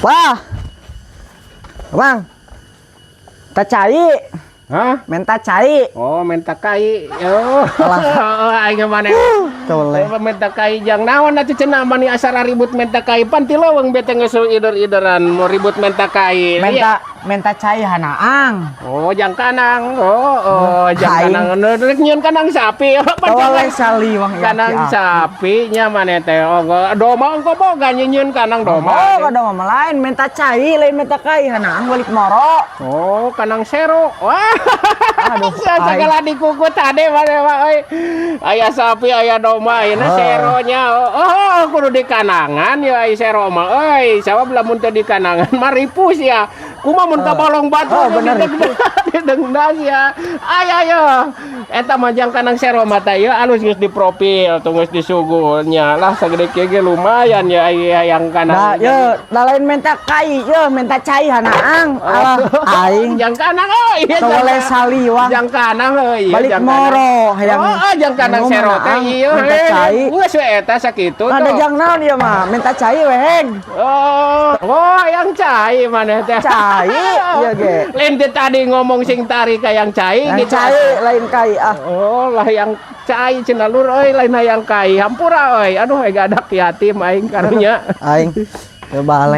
Wah, Bang, cai. Hah? Menta cai. Oh, menta kai. Oh, aing mana? Toleh. Menta kai jang naon atuh cenah mani asara ribut menta kai pan ti leuweung bete geus ider-ideran mau ribut menta kai. Menta cai hanaang. Oh, jang kanang. Oh, jang kanang. Rek nyieun kanang sapi. Toleh saliwang Kanang sapi nya maneh teh. Oh, doma engko boga nyieun kanang doma. Oh, doma lain menta cai, lain menta kai hanaang balik moro. Oh, kanang sero. Wah. Aduh, segala dikukut tadi mana euy. Aya sapi, aya domba, ayeuna seronya. Oh, kudu di kanangan ya ai sero mah euy. Sabab lamun teu di kanangan mah ripus ya. Kumaha mun ka bolong batu didengdas ya. Ayo. Eta mah jang kanang sero mah teh ieu alus geus di profil, teu geus disugulnya. Lah sagede kieu ge lumayan ya yang kanang. Nah, ye, lain menta kai, ye menta cai hanaang. Alah, aing. Jang kanang euy. Toleh saliwang. Jang kanang euy. Balik moro hayang. Oh, jang kanang sero teh ieu. Menta cai. Geus we eta sakitu tuh. Ada jang naon ieu mah? Menta cai weheg. Oh, yang cai maneh teh. Cai ieu ge. Lain teh tadi ngomong sing tari ka yang cai Yang gitu. cai lain kai ah. Oh, lah yang cai cenah lur euy lain hayang kai. Hampura euy. Aduh, gak ada yatim aing karunya. Aing teu balik.